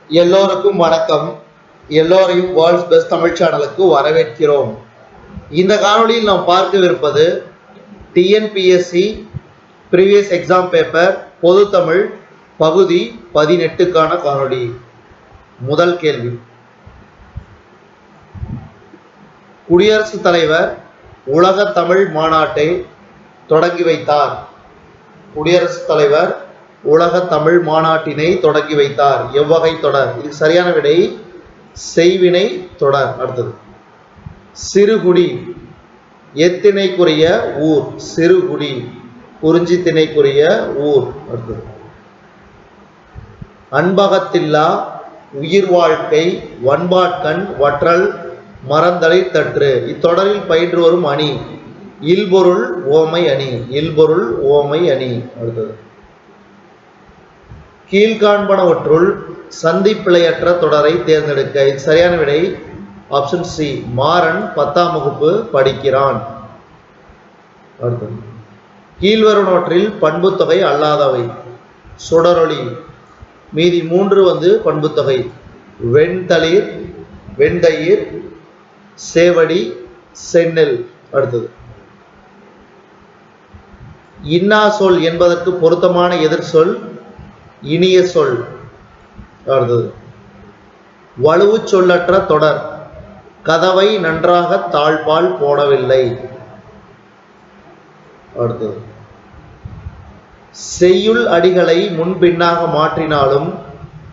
எல்லோருக்கும் வணக்கம். எல்லோரையும் வேர்ல்ட்ஸ் பெஸ்ட் தமிழ் சேனலுக்கு வரவேற்கிறோம். இந்த காணொளியில் நாம் பார்க்கவிருப்பது டிஎன்பிஎஸ்சி ப்ரீவியஸ் எக்ஸாம் பேப்பர் பொது தமிழ் பகுதி 18க்கான காணொளி. முதல் கேள்வி, குடியரசுத் தலைவர் உலக தமிழ் மாநாட்டை தொடங்கி வைத்தார். குடியரசுத் தலைவர் உலக தமிழ் மாநாட்டினை தொடங்கி வைத்தார். எவ்வகை தொடர்? இதுக்கு சரியான விடை செய்வினை தொடர். அடுத்தது, சிறுகுடி எத்திணைக்குரிய ஊர்? சிறுகுடி குறிஞ்சி திணைக்குரிய ஊர். அடுத்தது, அன்பகத்தில்லா உயிர் வாழ்க்கை வன்பாட்கண் வற்றல் மறந்தலை தற்று. இத்தொடரில் பயின்று வரும் அணி இல்பொருள் ஓமை அணி. இல்பொருள் ஓமை அணி. அடுத்தது, கீழ்காண்பனவற்றுள் சந்திப்பிழையற்ற தொடரை தேர்ந்தெடுக்க. இது சரியான விடை ஆப்ஷன் சி, மாறன் 10ஆம் வகுப்பு படிக்கிறான். அடுத்தது, கீழ்வருவனவற்றில் பண்புத்தொகை அல்லாதவை. சுடரொளி. மீதி 3 பண்புத்தொகை. வெண்தளிர் வெண்தயிர் சேவடி செந்நெல். அடுத்தது, இன்னா சொல் என்பதற்கு பொருத்தமான எதிர் சொல் இனிய சொல். அடுத்தது, வலுவு சொல்லற்ற தொடர். கதவை நன்றாக தாழ்பால் போடவில்லை. அடுத்தது, செய்யுள் அடிகளை முன்பின்னாக மாற்றினாலும்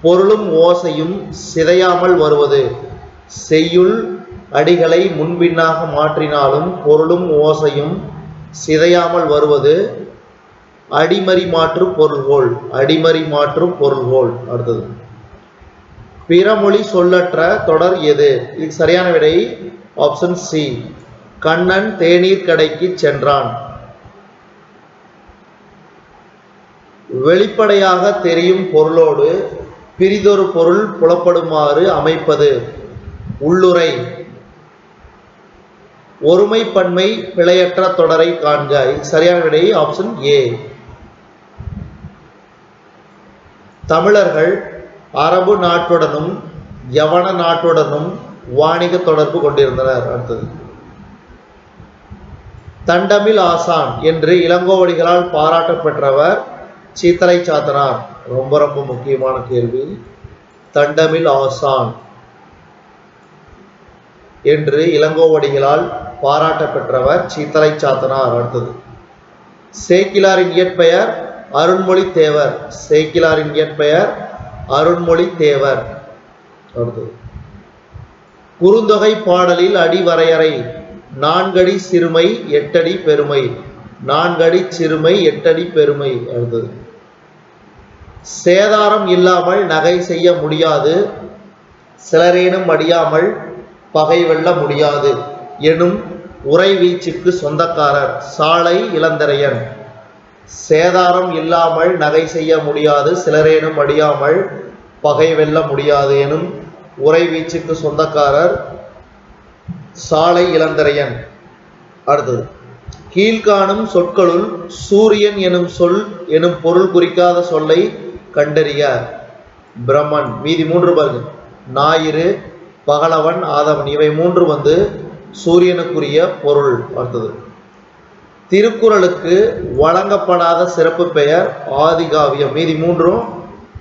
பொருளும் ஓசையும் சிதையாமல் வருவது. செய்யுள் அடிகளை முன்பின்னாக மாற்றினாலும் பொருளும் ஓசையும் சிதையாமல் வருவது அடிமறி மாற்று பொருள்கோள். அடிமறி மாற்று பொருள்கோள். அடுத்தது, பிறமொழி சொல்லற்ற தொடர் எது? இது சரியான விடை ஆப்ஷன் சி, கண்ணன் தேநீர் கடைக்கு சென்றான். வெளிப்படையாக தெரியும் பொருளோடு பிரிதொரு பொருள் புலப்படுமாறு அமைப்பது உள்ளுரை. ஒருமைப்பன்மை பிழையற்ற தொடரை காண்க. இது சரியான விடை ஆப்ஷன் ஏ. தமிழர்கள் அரபு நாட்டுடனும் யவன நாட்டுடனும் வாணிக தொடர்பு கொண்டிருந்தனர். அடுத்தது, தண்டமிழ் ஆசான் என்று இளங்கோவடிகளால் பாராட்ட பெற்றவர் சீத்தலை சாத்தனார். ரொம்ப ரொம்ப முக்கியமான கேள்வி. தண்டமிழ் ஆசான் என்று இளங்கோவடிகளால் பாராட்ட பெற்றவர் சீத்தலை சாத்தனார். அடுத்தது, சேக்கிலாரின் இயற்பெயர் அருண்மொழி தேவர். சேக்கிலாரின் இயற்பெயர் அருண்மொழி தேவர். அடுத்தது, குறுந்தொகை பாடலில் அடி வரையறை. 4 அடி சிறுமை 8 அடி பெருமை. 4 அடி சிறுமை 8 அடி பெருமை. அடுத்தது, சேதாரம் இல்லாமல் நகை செய்ய முடியாது சிலரேனும் அடியாமல் பகை வெல்ல முடியாது எனும் உரை வீச்சுக்கு சொந்தக்காரர் சாலை இளந்தரையன். சேதாரம் இல்லாமல் நகை செய்ய முடியாது சிலரேனும் அடியாமல் பகை வெல்ல முடியாது எனும் உரை வீச்சுக்கு சொந்தக்காரர் சாலை இளந்தரையன். அடுத்தது, கீழ்காணும் சொற்களுள் சூரியன் எனும் சொல் எனும் பொருள் குறிக்காத சொல்லை கண்டறிய. பிரம்மன். மீதி 3 பாருங்க. ஞாயிறு பகலவன் ஆதவன். இவை 3 சூரியனுக்குரிய பொருள். அடுத்தது, திருக்குறளுக்கு வழங்கப்படாத சிறப்பு பெயர் ஆதிகாவியம். மீதி 3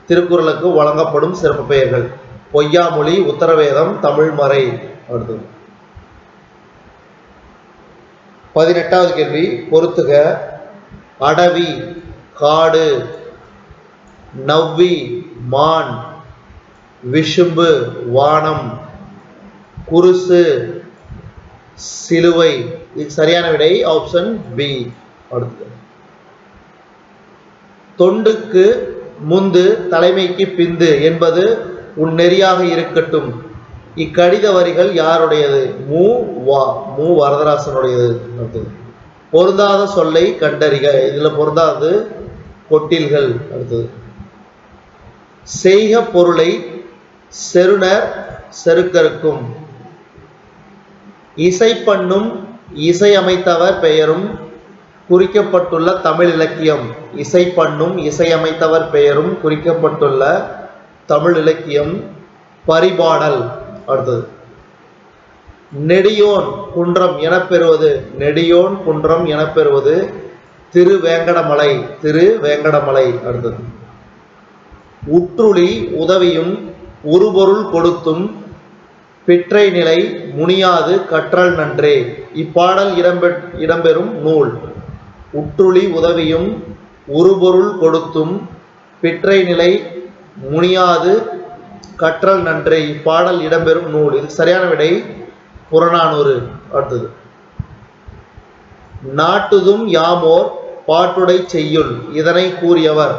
திருக்குறளுக்கு வழங்கப்படும் சிறப்பு பெயர்கள். பொய்யாமொழி, உத்தரவேதம், தமிழ்மறை. அடுத்தது, 18வது கேள்வி, பொறுத்துக. அடவி காடு, நவ்வி மான், விசும்பு வானம், குருசு சிலுவை. இது சரியான விடை ஆப்ஷன் பி. அடுத்தது, தொண்டுக்கு முந்து தலைமைக்கு பிந்து என்பது உன் நெறியாக இருக்கட்டும். இக்கடித வரிகள் யாருடையது? மு வரதராசனுடையது. அடுத்தது, பொருந்தாத சொல்லை கண்டறிக. இதுல பொருந்தாது கொட்டில்கள். அடுத்தது, செய்க பொருளை செருணர் செருக்கருக்கும். இசைப்பண்ணும் இசையமைத்தவர் பெயரும் குறிக்கப்பட்டுள்ள தமிழ் இலக்கியம். இசைப்பண்ணும் இசையமைத்தவர் பெயரும் குறிக்கப்பட்டுள்ள தமிழ் இலக்கியம். பரிபாடல். அடுத்தது நெடியோன் குன்றம் எனப்பெறுவது, நெடியோன் குன்றம் எனப்பெறுவது திருவேங்கடமலை, திருவேங்கடமலை. அடுத்தது உற்றுளி உதவியும் உருபொருள் கொடுத்தும் பிற்றை நிலை முனியாது கற்றல் நன்றே. இப்பாடல் இடம்பெறும் நூல். உற்றுளி உதவியும் உருபொருள் கொடுத்தும் பிற்றை நிலை முனியாது கற்றல் நன்றே. இப்பாடல் இடம்பெறும் நூல். இது சரியான விடை புறநானூறு. அடுத்தது நாட்டுதும் யாமோர் பாட்டுடை செய்யுள், இதனை கூறியவர்.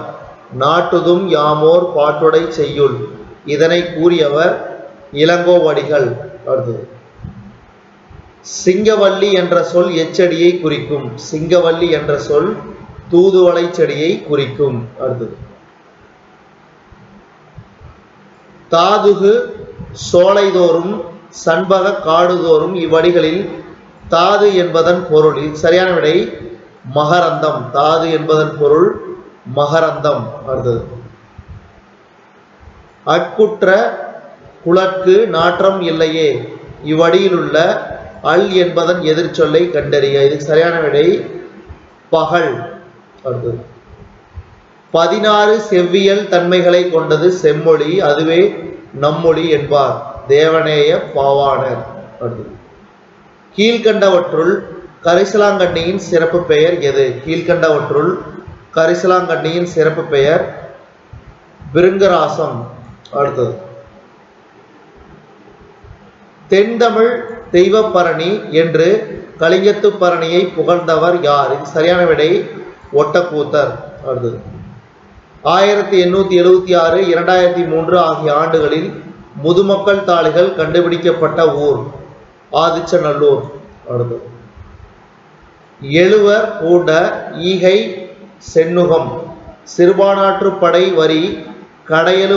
நாட்டுதும் யாமோர் பாட்டுடை செய்யுள், இதனை கூறியவர் இளங்கோவடிகள். அடுத்தது சிங்கவல்லி என்ற சொல் எச்செடியை குறிக்கும், சிங்கவல்லி என்ற சொல் தூதுவளை செடியை குறிக்கும். அடுத்தது தாதுகு சோலைதோறும் சண்பக காடுதோறும் இவ்வடிகளில் தாது என்பதன் பொருள். சரியான விடை மகரந்தம். தாது என்பதன் பொருள் மகரந்தம். அடுத்தது அட்குற்ற குலக்கு நாற்றம் இல்லையே, இவ்வடியில் உள்ள அல் என்பதன் எதிர்ச்சொல்லை கண்டறிய. இது சரியான விடை பகல். அடுத்தது 16 செவ்வியல் தன்மைகளை கொண்டது செம்மொழி, அதுவே நம்மொழி என்பார் தேவநேய பாவாணர். அடுத்தது கீழ்கண்டவற்றுள் கரிசலாங்கண்ணியின் சிறப்பு பெயர் எது? கீழ்கண்டவற்றுள் கரிசலாங்கண்ணியின் சிறப்பு பெயர் பிருங்கராசம். அடுத்தது தென்தமிழ் தெய்வப்பரணி என்று கலிங்கத்து பரணியை புகழ்ந்தவர் யார்? இது சரியான விடை ஒட்டக்கூத்தர். அடுத்தது 1876, 2003 ஆகிய ஆண்டுகளில் முதுமக்கள் தாளிகள் கண்டுபிடிக்கப்பட்ட ஊர் ஆதிச்சநல்லூர். அடுத்தது எழுவர் பூண்ட ஈகை சென்னுகம் சிறுபானாற்று படை வரி கடையெழு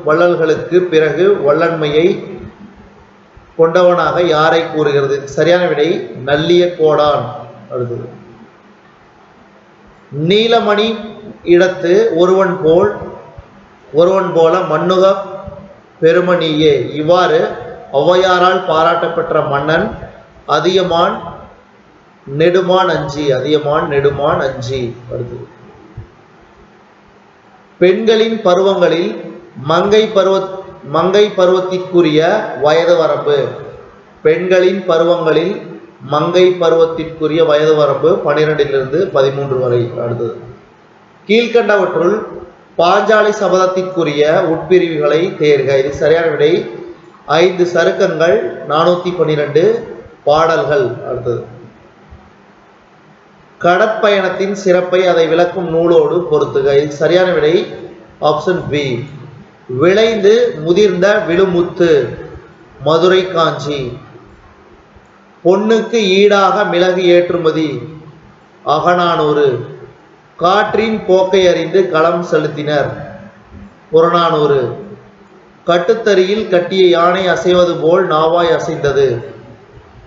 வள்ளல்களுக்கு பிறகு வல்லன்மையை கொண்டவனாக யாரை கூறுகிறது? சரியான விடை நல்லிய கோடான். அடுத்தது நீலமணி இடத்து ஒருவன் போல மண்ணுக பெருமணியே. இவ்வாறு ஔவையாரால் பாராட்டப்பெற்ற மன்னன் அதியமான் நெடுமான் அஞ்சி. அதியமான் நெடுமான் அஞ்சி. அடுத்தது பெண்களின் பருவங்களில் மங்கை பருவத்திற்குரிய வயது வரம்பு. பெண்களின் பருவங்களில் மங்கை பருவத்திற்குரிய வயது வரம்பு 12 to 13 வரை. அடுத்தது கீழ்கண்டவற்றுள் பாஞ்சாலி சபதத்திற்குரிய உட்பிரிவுகளை தேர்க. இது சரியான விடை 5 சருக்கங்கள் 412 பாடல்கள். அடுத்தது கடற்பயணத்தின் சிறப்பை அதை விளக்கும் நூலோடு பொருத்துக. இது சரியான விடை ஆப்ஷன் பி. விளைந்து முதிர்ந்த விழுமுத்து மதுரை காஞ்சி. பொன்னுக்கு ஈடாக மிளகு ஏற்றுமதி அகநானூறு. காற்றின் போக்கை அறிந்து களம் செலுத்தினர் புறநானூறு. கட்டுத்தறியில் கட்டிய யானை அசைவது போல் நாவாய் அசைந்தது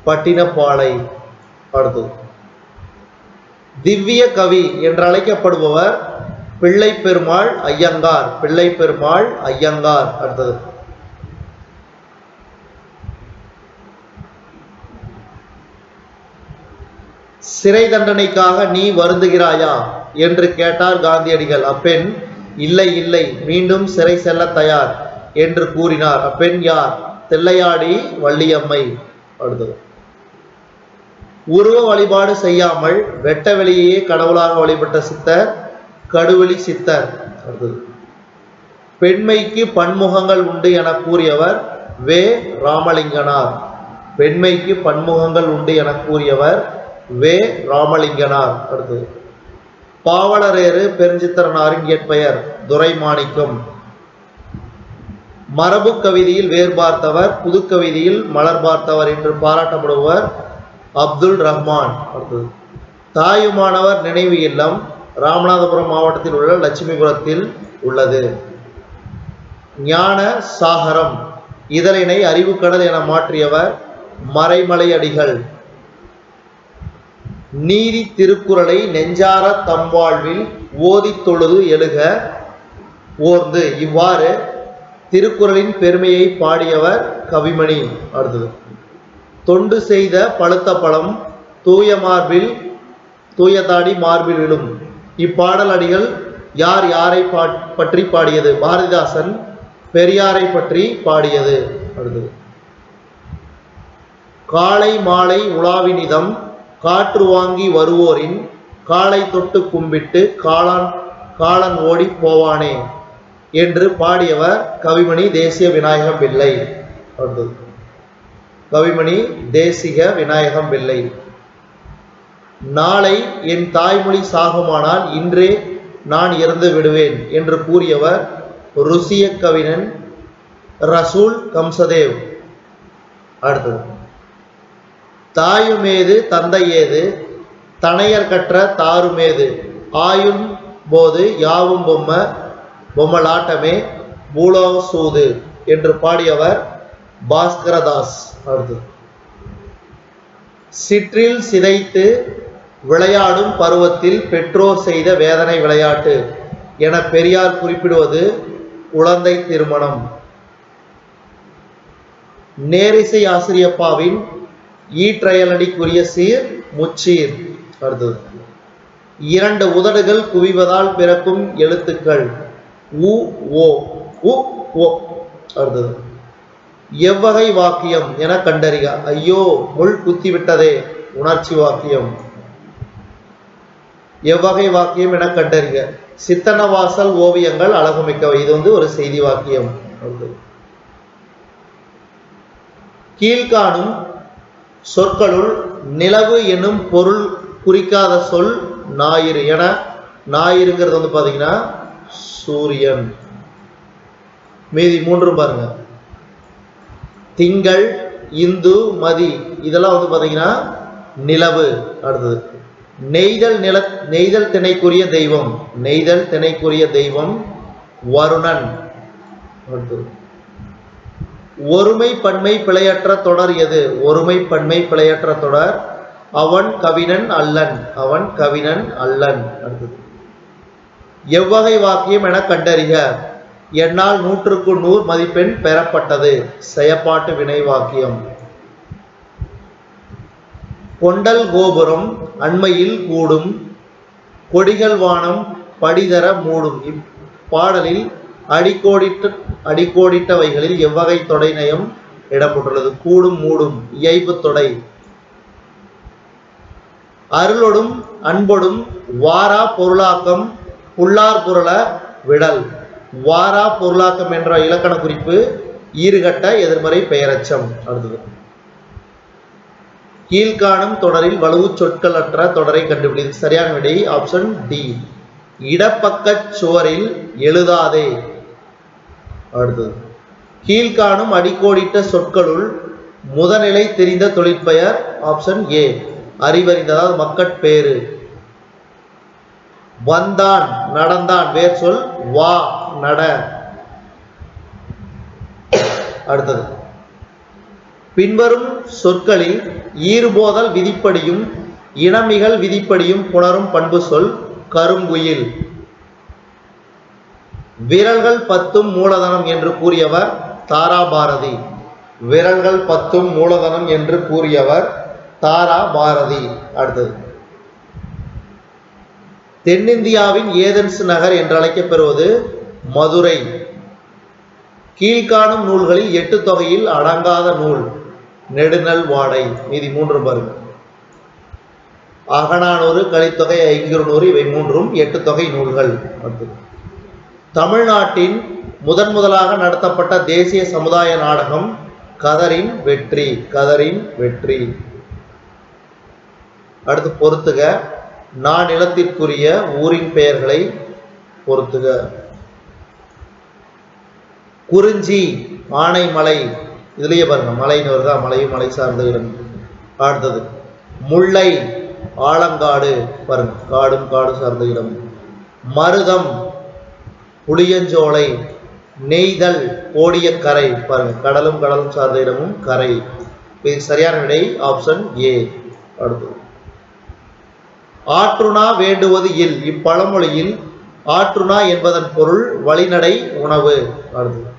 பட்டினப்பாலை. அடுத்தது திவ்ய கவி என்று அழைக்கப்படுபவர் பிள்ளை பெருமாள் ஐயங்கார். பிள்ளை பெருமாள் ஐயங்கார். அடுத்தது சிறை தண்டனைக்காக நீ வருந்துகிறாயா என்று கேட்டார் காந்தியடிகள். அப்பெண் இல்லை இல்லை, மீண்டும் சிறை செல்ல தயார் என்று கூறினார். அப்பெண் யார்? தில்லையாடி வள்ளியம்மை. அடுத்தது உருவ வழிபாடு செய்யாமல் வெட்ட வெளியே கடவுளாக வழிபட்ட சித்தர் கடுவெளி சித்தர். அடுத்தது பெண்மைக்கு பன்முகங்கள் உண்டு என கூறியவர் வே ராமலிங்கனார். பெண்மைக்கு பன்முகங்கள் உண்டு என கூறியவர் வே ராமலிங்கனார். அடுத்தது பாவலரேறு பெருஞ்சித்திரனாரின் இயற்பெயர் துரைமாணிக்கம். மரபு கவிதையில் வேர் பார்த்தவர், புது கவிதையில் மலர் பார்த்தவர் என்று பாராட்டப்படுபவர் அப்துல் ரஹ்மான். அடுத்தது தாயுமானவர் நினைவு இல்லம் ராமநாதபுரம் மாவட்டத்தில் உள்ள லட்சுமிபுரத்தில் உள்ளது. ஞான சாகரம் இதழினை அறிவுக்கடல் என மாற்றியவர் மறைமலை அடிகள். நீதி திருக்குறளை நெஞ்சார தம்வாழ்வில் ஓதி தொழுது எழுக ஓர்ந்து. இவ்வாறு திருக்குறளின் பெருமையை பாடியவர் கவிமணி. அடுத்தது தொண்டு செய்த பழுத்த பழம் தூய தாடி மார்பில் விழும். இப்பாடல் அடிகள் யார் யாரை பற்றி பாடியது? பாரதிதாசன் பெரியாரை பற்றி பாடியது. அடுத்தது காலை மாலை உலாவினிதம் காற்று வாங்கி வருவோரின் காலை தொட்டு கும்பிட்டு காலன் ஓடி போவானே என்று பாடியவர் கவிமணி தேசிய விநாயகம் பிள்ளை. அடுத்தது கவிமணி தேசிக விநாயகம் பிள்ளை. நாளை என் தாய்மொழி சாகுமானால் இன்றே நான் இறந்து விடுவேன் என்று கூறியவர் ருசிய கவிஞன் ரசூல் கம்சதேவ். அடுத்தது தாயுமேது தந்தையேது தனையர் கற்ற தாருமேது ஆயும் போது யாவும் பொம்மலாட்டமே பூலோக சூது என்று பாடியவர் பாஸ்கரதாஸ். அடுத்தது சிற்றில் சிதைத்து விளையாடும் பருவத்தில் பெற்றோர் செய்த வேதனை விளையாட்டு என பெரியார் குறிப்பிடுவது குழந்தை திருமணம். நேரிசை ஆசிரியப்பாவின் ஈற்றயலடிக்குரிய சீர் முச்சீர். அடுத்தது இரண்டு உதடுகள் குவிவதால் பிறக்கும் எழுத்துக்கள் உ ஓ உ ஓ. அடுத்தது எவ்வகை வாக்கியம் என கண்டறிக. ஐயோ முள் குத்திவிட்டதே உணர்ச்சி வாக்கியம். எவ்வகை வாக்கியம் என கண்டறிக. சித்தனவாசல் ஓவியங்கள் அழகுமிக்கவை. இது ஒரு செய்தி வாக்கியம். கீழ்காணும் சொற்களுள் நிலவு என்னும் பொருள் குறிக்காத சொல் ஞாயிறு என. ஞாயிறுங்கிறது பாத்தீங்கன்னா சூரியன். மீதி மூன்றும் பாருங்க. திங்கள் இந்து மதி இதெல்லாம் பாத்தீங்கன்னா நிலவு. அடுத்தது நெய்தல் திணைக்குரிய தெய்வம். நெய்தல் திணைக்குரிய தெய்வம் வருணன். அடுத்தது ஒருமை பன்மை பிழையற்ற தொடர் எது? ஒருமை பன்மை பிழையற்ற தொடர் அவன் கவினன் அல்லன். அவன் கவினன் அல்லன். அடுத்தது எவ்வகை வாக்கியம் என கண்டறிக. என்னால் 100க்கு 100 மதிப்பெண் பெறப்பட்டது. செயப்பாட்டு வினை வாக்கியம். கொண்டல் கோபுரம் அண்மையில் கூடும் கொடிகள் வானம் படிதர மூடும். இப்பாடலில் அடிக்கோடிட்டவைகளில் எவ்வகை தொடை நயம் இடம்பெற்றுள்ளது? கூடும் மூடும் இயைபு தொடை. அருளொடும் அன்பொடும் வாரா பொருளாக்கம் புல்லார் புரள விடல். வாரா பொருளாக்கம் என்ற இலக்கண குறிப்பு ஈறுகட்ட எதிர்மறை பெயரச்சம். அடுத்தது கீழ்காணும் தொடரில் வலுவு சொற்கள் அற்ற தொடரை கண்டுபிடி. சரியான விடை ஆப்ஷன் டி. இடப்பக்க சுவரில் எழுதாதே. அடுத்தது கீழ்காணும் அடிக்கோடிட்ட சொற்களுள் முதநிலை தெரிந்த தொழிற்பெயர் ஆப்ஷன் ஏ அறிவறிந்ததாவது மக்கட்பேறு. வந்தான் நடந்தான் வேர் சொல் வா நட. அடுத்தது பின்வரும் சொற்களில் ஈறுபோதல் விதிப்படியும் இனமிகள் விதிப்படியும் புணரும் பண்பு சொல் கருங்குயில். விரல்கள் 10 மூலதனம் என்று கூறியவர் தாராபாரதி. விரல்கள் 10 மூலதனம் என்று கூறியவர் தாராபாரதி. அடுத்தது தென்னிந்தியாவின் ஏதென்ஸ் நகர் என்று அழைக்கப்பெறுவது மதுரை. கீழ்காணும் நூல்களில் 8 தொகையில் அடங்காத நூல் நெடுநல் வாடை. மீதி 3 பாருங்க. அகநானூறு கலித்தொகை ஐங்குறுநூறு இவை 3ம் 8 தொகை நூல்கள். தமிழ்நாட்டின் முதலாக நடத்தப்பட்ட தேசிய சமுதாய நாடகம் கதரின் வெற்றி. கதரின் வெற்றி. அடுத்து பொறுத்துக. நான் நிலத்திற்குரிய ஊரின் பெயர்களை பொறுத்துக. குறிஞ்சி ஆனைமலை. இதுலயே பாருங்க மலைன்னு வருதா? மலையும் மலை சார்ந்த இடம். அடுத்தது முல்லை ஆலங்காடு. பாருங்க காடும் காடு சார்ந்த இடம். மருதம் புளியஞ்சோலை. நெய்தல் கோடிய கரை. பாருங்க கடலும் கடலும் சார்ந்த இடமும் கரை. இது சரியான விடை ஆப்ஷன் ஏ. அடுத்தது ஆற்றுணா வேண்டுவது இல். இப்பழமொழியில் ஆற்றுணா என்பதன் பொருள் வழிநடை உணவு. அடுத்தது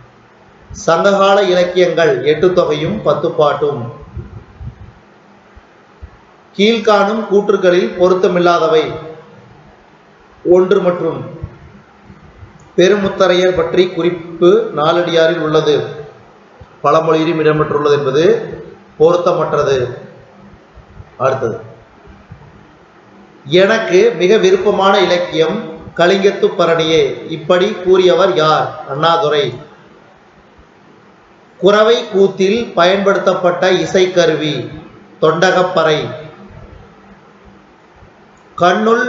சங்ககால இலக்கியங்கள் 8 தொகையும் 10 பாட்டும். கீழ்காணும் கூற்றுக்களில் பொருத்தமில்லாதவை 1 மற்றும் பெருமுத்தரையர் பற்றி குறிப்பு நாலடியாரில் உள்ளது, பழமொழியிலும் இடம்பெற்றுள்ளது என்பது பொருத்தமற்றது. அடுத்தது, எனக்கு மிக விருப்பமான இலக்கியம் கலிங்கத்து பரணியே. இப்படி கூறியவர் யார்? அண்ணாதுரை. குரவை கூத்தில் பயன்படுத்தப்பட்ட இசைக்கருவி தொண்டகப்பறை. கண்ணுள்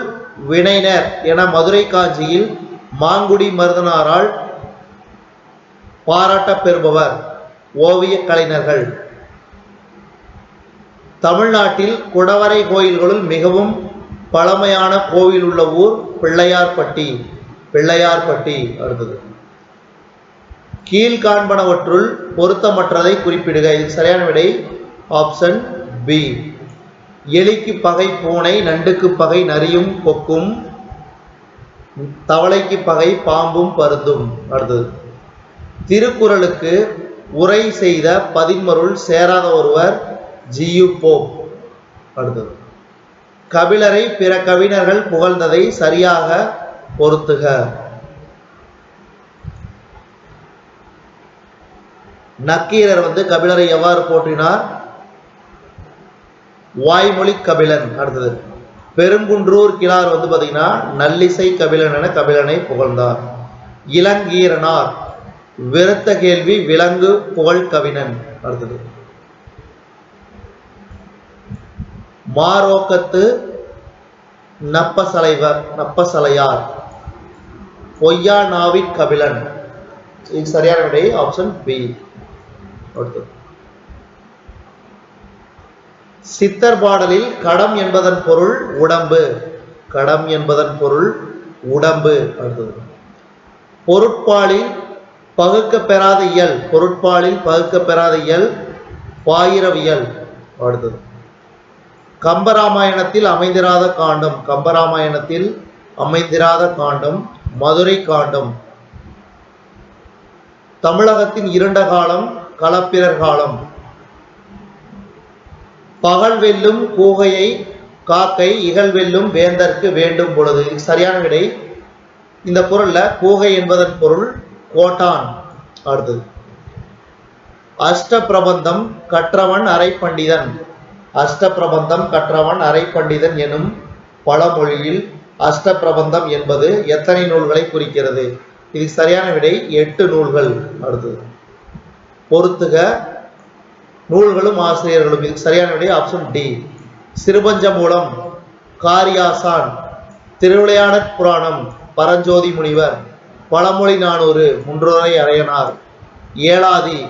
வினைனர் என மதுரை காஞ்சியில் மாங்குடி மருதனாரால் பாராட்டப் பெறுபவர் ஓவிய கலைஞர்கள். தமிழ்நாட்டில் குடவரை கோயில்களுள் மிகவும் பழமையான கோவில் உள்ள ஊர் பிள்ளையார்பட்டி. பிள்ளையார்பட்டி. அடுத்தது, கீழ்காண்பனவற்றுள் பொருத்தமற்றதை குறிப்பிடுக. இது சரியான விடை ஆப்ஷன் பி. எலிக்கு பகை பூனை, நண்டுக்கு பகை நரியும் கொக்கும், தவளைக்கு பகை பாம்பும் பருந்தும். அடுத்தது, திருக்குறளுக்கு உரை செய்த பதின்மருள் சேராத ஒருவர் ஜியு போப். அடுத்தது, கபிலரை பிற கவிஞர்கள் புகழ்ந்ததை சரியாக பொருத்துக. நக்கீரர் கபிலரை எவ்வாறு போற்றினார்? வாய்மொழி கபிலன். அடுத்தது, பெருங்குன்றூர் கிழார் பார்த்தீங்கன்னா நல்லிசை கபிலன் என கபிலனை புகழ்ந்தார். இளங்கீரனார் விருத்த கேள்வி விலங்கு புகழ் கவினன். அடுத்தது, மாரோக்கத்து நப்பசலையார் பொய்யா நாவிற் கபிலன். இது சரியான விடை ஆப்ஷன் பி. சித்தர் பாடலில் கடம் என்பதன் பொருள் உடம்பு. கடம் என்பதன் பொருள் உடம்பு. அடுத்தது, பொருட்பாலில் பகுக்க பெறாத இயல். பொருட்பாலில் பகுக்க பெறாத இயல் பாயிரவியல். அடுத்தது, கம்பராமாயணத்தில் அமைந்திராத காண்டம். கம்பராமாயணத்தில் அமைந்திராத காண்டம் மதுரை காண்டம். தமிழகத்தின் இருண்ட காலம் களப்பிரர் காலம். பகல் வெல்லும் கூகையை காக்கை, இகழ் வெல்லும் வேந்தற்கு வேண்டும் பொழுது. சரியான விடை. இந்த பொருள்ல கூகை என்பதன் பொருள் கோட்டான். அடுத்தது, அஷ்ட பிரபந்தம் கற்றவன் அரை பண்டிதன். அஷ்ட பிரபந்தம் கற்றவன் அரை பண்டிதன் எனும் பழமொழியில் அஷ்ட பிரபந்தம் என்பது எத்தனை நூல்களை குறிக்கிறது? இது சரியான விடை 8 நூல்கள். அடுத்தது, பொருத்துக நூல்களும் ஆசிரியர்களும். இதுக்கு சரியான விடை ஆப்ஷன் டி. சிறுபஞ்ச மூலம், காரியாசான், திருவிளையாடற் புராணம், பரஞ்சோதி முனிவர், பழமொழி 400, முன்றுரை அரையனார், ஏலாதி,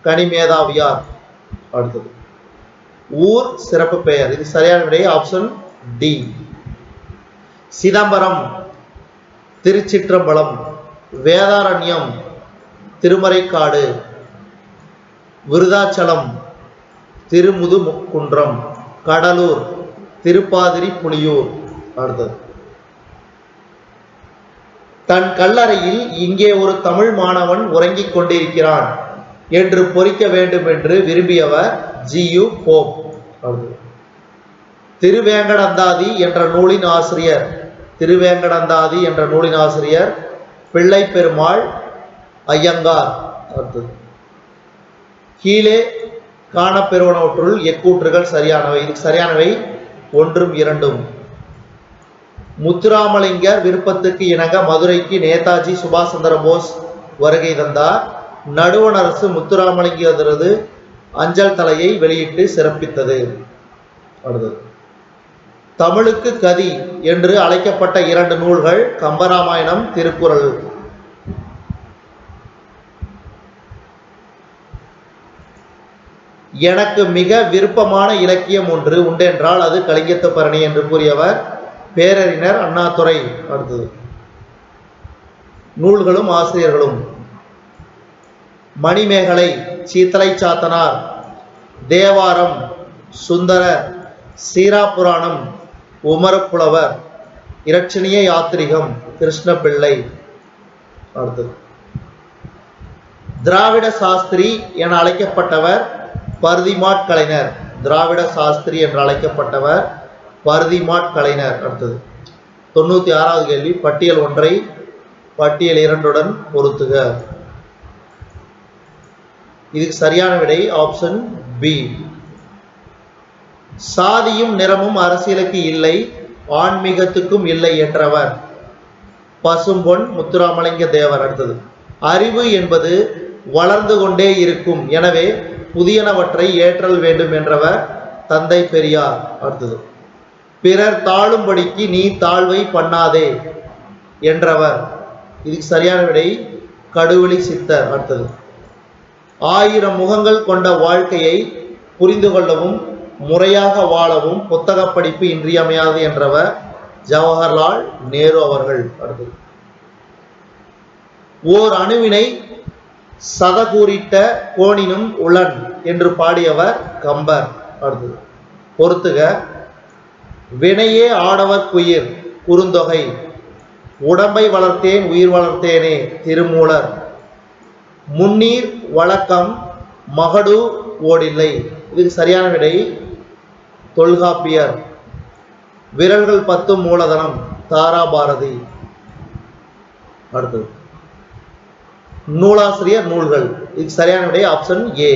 கனிமேதாவியார். அடுத்தது, ஊர் சிறப்பு பெயர். இது சரியான விடை ஆப்ஷன் டி. சிதம்பரம், திருச்சிற்றம்பலம், வேதாரண்யம், திருமறைக்காடு, விருதாச்சலம், திருமுதுகுன்றம், கடலூர், திருப்பாதிரி புலியூர். அடுத்தது, தன் கல்லறையில் இங்கே ஒரு தமிழ் மாணவன் உறங்கிக் கொண்டிருக்கிறான் என்று பொறிக்க வேண்டும் என்று விரும்பியவர் ஜியு போப். திருவேங்கடந்தாதி என்ற நூலின் ஆசிரியர். திருவேங்கடந்தாதி என்ற நூலின் ஆசிரியர் பிள்ளை பெருமாள் ஐயங்கார். அடுத்தது, கீழே காணப்பெறுவனவற்றுள் எக்கூற்றுகள் சரியானவை. இதுக்கு சரியானவை 1 2. முத்துராமலிங்கர் விருப்பத்துக்கு இணங்க மதுரைக்கு நேதாஜி சுபாஷ் சந்திர போஸ் வருகை தந்தார். நடுவண் அரசு முத்துராமலிங்கரது அஞ்சல் தலையை வெளியிட்டு சிறப்பித்தது. அடுத்தது, தமிழுக்கு கதி என்று அழைக்கப்பட்ட 2 நூல்கள் கம்பராமாயணம், திருக்குறள். எனக்கு மிக விருப்பமான இலக்கியம் ஒன்று உண்டென்றால் அது கலிங்கத்து பரணி என்று கூறியவர் பேரறிஞர் அண்ணாதுரை. அடுத்தது, நூல்களும் ஆசிரியர்களும். மணிமேகலை சீத்தலை சாத்தனார், தேவாரம் சுந்தரர், சீராபுராணம் உமரப்புலவர், இரட்சணிய யாத்திரிகம் கிருஷ்ண பிள்ளை. அடுத்தது, திராவிட சாஸ்திரி என அழைக்கப்பட்டவர் பரிதிமாற் கலைஞர். திராவிட சாஸ்திரி என்று அழைக்கப்பட்டவர் பரிதிமாற் கலைஞர். அடுத்தது 96வது கேள்வி, பட்டியல் 1 பட்டியல் 2 பொருத்துக. இதுக்கு சரியான விடை ஆப்ஷன் பி. சாதியும் நிறமும் அரசியலுக்கு இல்லை, ஆன்மீகத்துக்கும் இல்லை என்றவர் பசும்பொன் முத்துராமலிங்க தேவர். அடுத்தது, அறிவு என்பது வளர்ந்து கொண்டே இருக்கும், எனவே புதியனவற்றை ஏற்றல் வேண்டும் என்றவர் தந்தை பெரியார். அடுத்தது, பிறர் தாழும்படிக்கு நீ தாழ்வை பண்ணாதே என்றவர், இதுக்கு சரியான விடை கடுவெளி சித்தர். அடுத்தது, 1000 முகங்கள் கொண்ட வாழ்க்கையை புரிந்து கொள்ளவும் முறையாக வாழவும் புத்தக படிப்பு இன்றியமையாது என்றவர் ஜவஹர்லால் நேரு அவர்கள். அடுத்தது, ஓர் அணுவினை சதகூறிட்ட கோணினும் உளன் என்று பாடியவர் கம்பர். அடுத்தது, பொறுத்துக. வினையே ஆடவர் குயிர் குறுந்தொகை, உடம்பை வளர்த்தேன் உயிர் வளர்த்தேனே திருமூலர், முன்னீர் வழக்கம் மகடு ஓடில்லை, இதுக்கு சரியான விடை தொல்காப்பியர். விரல்கள் 10 மூலதனம் தாராபாரதி. அடுத்தது, நூலாசிரியர் நூல்கள், இதுக்கு சரியான விடை ஆப்ஷன் ஏ.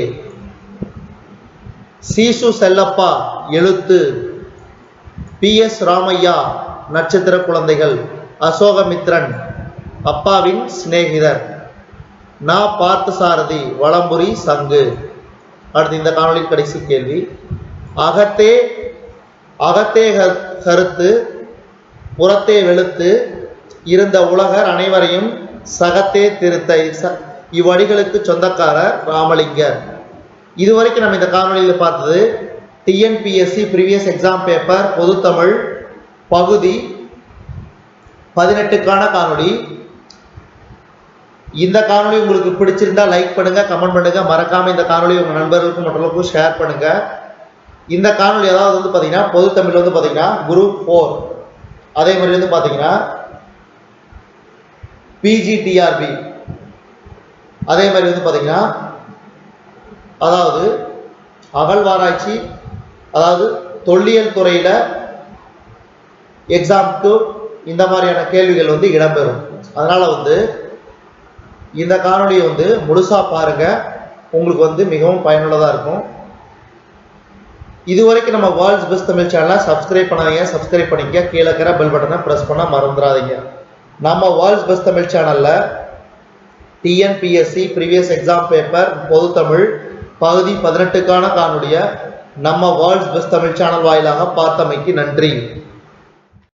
சீசு செல்லப்பா எழுத்து, PS ராமையா நட்சத்திர குழந்தைகள், அசோகமித்ரன் அப்பாவின் சிநேகிதர், நா பார்த்தசாரதி வலம்புரி சங்கு. அடுத்து இந்த காணொளியின் கடைசி கேள்வி, அகத்தே கருத்து புறத்தே வெளுத்து இருந்த உலகர் அனைவரையும் சகத்தே திருத்த, இவ்வடிகளுக்கு சொந்தக்காரர் ராமலிங்கர். இதுவரைக்கும் நம்ம இந்த காணொளியில் பார்த்தது TNPSC ப்ரீவியஸ் எக்ஸாம் பேப்பர் பொதுத்தமிழ் பகுதி 18க்கான காணொளி. இந்த காணொளி உங்களுக்கு பிடிச்சிருந்தா லைக் பண்ணுங்க, கமெண்ட் பண்ணுங்க, மறக்காம இந்த காணொளி உங்க நண்பர்களுக்கும் மற்றவர்களுக்கும் ஷேர் பண்ணுங்க. இந்த காணொளி அதாவது வந்து பாத்தீங்கன்னா பொதுத்தமிழ் வந்து பாத்தீங்கன்னா குரூப் 4, அதே மாதிரி வந்து பாத்தீங்கன்னா PGTRB, அதே மாதிரி வந்து பாத்தீங்கன்னா அதாவது அகழ்வாராய்ச்சி, அதாவது தொல்லியல் துறையில எக்ஸாம்க்கு இந்த மாதிரியான கேள்விகள் வந்து இடம்பெறும். அதனால வந்து இந்த காணொலியை வந்து முழுசா பாருங்க, உங்களுக்கு வந்து மிகவும் பயனுள்ளதா இருக்கும். இதுவரைக்கும் நம்ம வேர்ல்ட்ஸ் பெஸ்ட் தமிழ் சேனலை சப்ஸ்கிரைப் பண்ணாதீங்க, சப்ஸ்கிரைப் பண்ணிக்க, கீழே இருக்கிற பெல் பட்டனை பிரஸ் பண்ண மறந்துடாதீங்க. நம்ம வேர்ல்ட்ஸ் பெஸ்ட் தமிழ் சேனல்ல TNPSC ப்ரீவியஸ் எக்ஸாம் பேப்பர் பொதுத்தமிழ் பகுதி 18க்கான காணொலியை நம்ம வேர்ல்ட்ஸ் பெஸ்ட் தமிழ் சேனல் வாயிலாக பார்த்தமைக்கு நன்றி.